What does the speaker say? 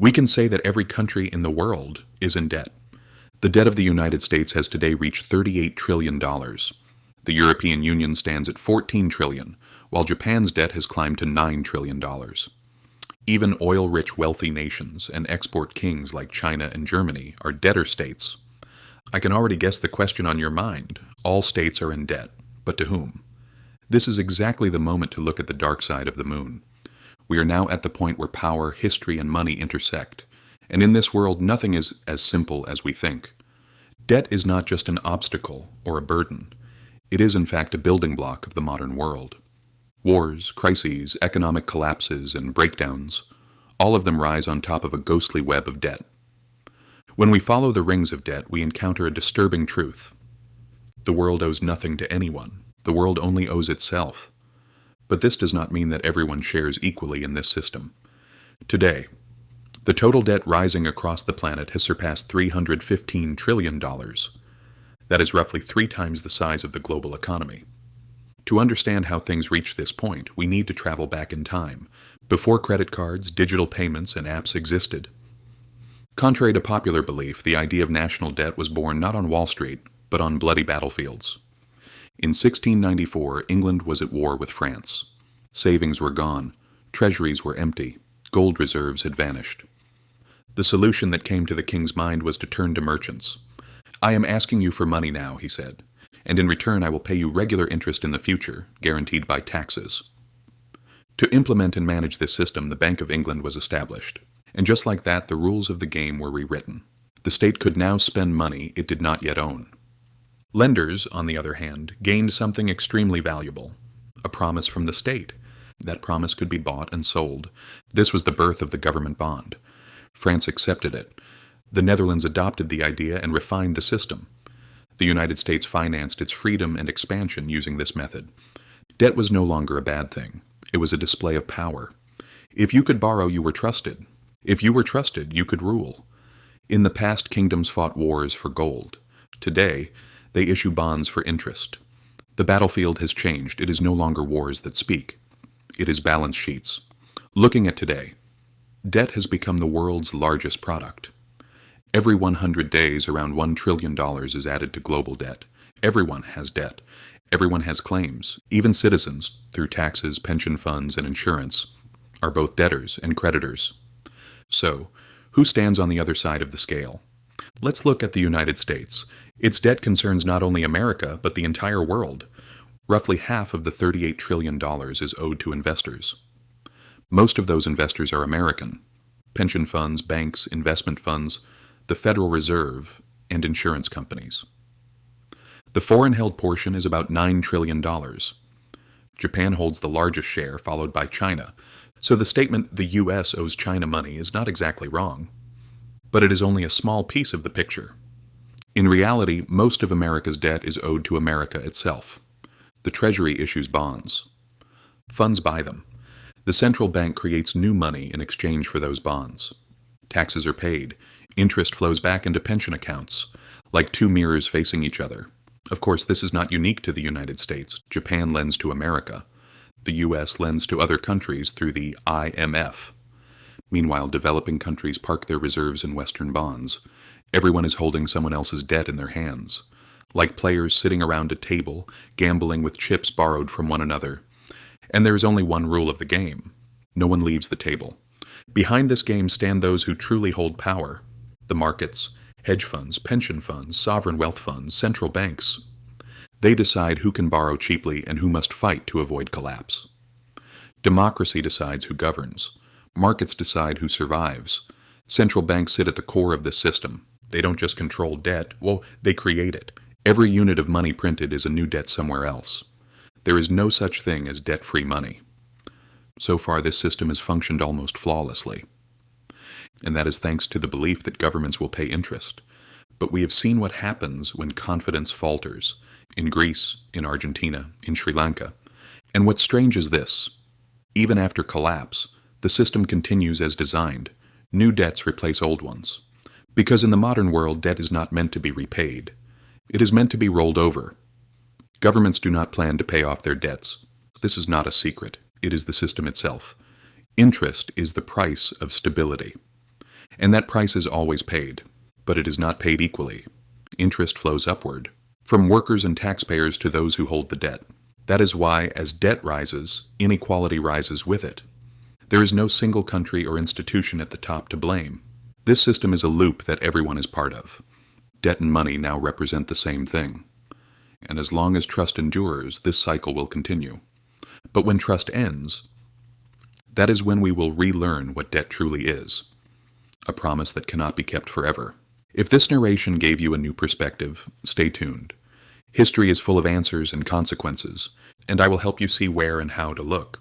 We can say that every country in the world is in debt. The debt of the United States has today reached $38 trillion. The European Union stands at $14 trillion, while Japan's debt has climbed to $9 trillion. Even oil-rich wealthy nations and export kings like China and Germany are debtor states. I can already guess the question on your mind. All states are in debt, but to whom? This is exactly the moment to look at the dark side of the moon. We are now at the point where power, history, and money intersect, and in this world nothing is as simple as we think. Debt is not just an obstacle or a burden. It is in fact a building block of the modern world. Wars, crises, economic collapses, and breakdowns, all of them rise on top of a ghostly web of debt. When we follow the rings of debt, we encounter a disturbing truth. The world owes nothing to anyone. The world only owes itself. But this does not mean that everyone shares equally in this system. Today, the total debt rising across the planet has surpassed $315 trillion. That is roughly 3 times the size of the global economy. To understand how things reached this point, we need to travel back in time, before credit cards, digital payments, and apps existed. Contrary to popular belief, the idea of national debt was born not on Wall Street, but on bloody battlefields. In 1694, England was at war with France. Savings were gone, treasuries were empty, gold reserves had vanished. The solution that came to the king's mind was to turn to merchants. "I am asking you for money now," he said, "and in return I will pay you regular interest in the future, guaranteed by taxes." To implement and manage this system, the Bank of England was established. And just like that, the rules of the game were rewritten. The state could now spend money it did not yet own. Lenders, on the other hand, gained something extremely valuable, a promise from the state. That promise could be bought and sold. This was the birth of the government bond. France accepted it. The Netherlands adopted the idea and refined the system. The United States financed its freedom and expansion using this method. Debt was no longer a bad thing. It was a display of power. If you could borrow, you were trusted. If you were trusted, you could rule. In the past, kingdoms fought wars for gold. Today, they issue bonds for interest. The battlefield has changed. It is no longer wars that speak. It is balance sheets. Looking at today, debt has become the world's largest product. Every 100 days, around $1 trillion is added to global debt. Everyone has debt. Everyone has claims. Even citizens, through taxes, pension funds, and insurance, are both debtors and creditors. So, who stands on the other side of the scale? Let's look at the United States. Its debt concerns not only America, but the entire world. Roughly half of the $38 trillion is owed to investors. Most of those investors are American. Pension funds, banks, investment funds, the Federal Reserve, and insurance companies. The foreign-held portion is about $9 trillion. Japan holds the largest share, followed by China. So the statement, "the U.S. owes China money," is not exactly wrong. But it is only a small piece of the picture. In reality, most of America's debt is owed to America itself. The Treasury issues bonds. Funds buy them. The central bank creates new money in exchange for those bonds. Taxes are paid. Interest flows back into pension accounts, like two mirrors facing each other. Of course, this is not unique to the United States. Japan lends to America. The U.S. lends to other countries through the IMF. Meanwhile, developing countries park their reserves in Western bonds. Everyone is holding someone else's debt in their hands, like players sitting around a table, gambling with chips borrowed from one another. And there is only one rule of the game. No one leaves the table. Behind this game stand those who truly hold power: the markets, hedge funds, pension funds, sovereign wealth funds, central banks. They decide who can borrow cheaply and who must fight to avoid collapse. Democracy decides who governs. Markets decide who survives. Central banks sit at the core of this system. They don't just control debt, they create it. Every unit of money printed is a new debt somewhere else. There is no such thing as debt-free money. So far, this system has functioned almost flawlessly. And that is thanks to the belief that governments will pay interest. But we have seen what happens when confidence falters. In Greece, in Argentina, in Sri Lanka. And what's strange is this. Even after collapse, the system continues as designed. New debts replace old ones. Because in the modern world, debt is not meant to be repaid. It is meant to be rolled over. Governments do not plan to pay off their debts. This is not a secret. It is the system itself. Interest is the price of stability. And that price is always paid, but it is not paid equally. Interest flows upward, from workers and taxpayers to those who hold the debt. That is why, as debt rises, inequality rises with it. There is no single country or institution at the top to blame. This system is a loop that everyone is part of. Debt and money now represent the same thing. And as long as trust endures, this cycle will continue. But when trust ends, that is when we will relearn what debt truly is. A promise that cannot be kept forever. If this narration gave you a new perspective, stay tuned. History is full of answers and consequences, and I will help you see where and how to look.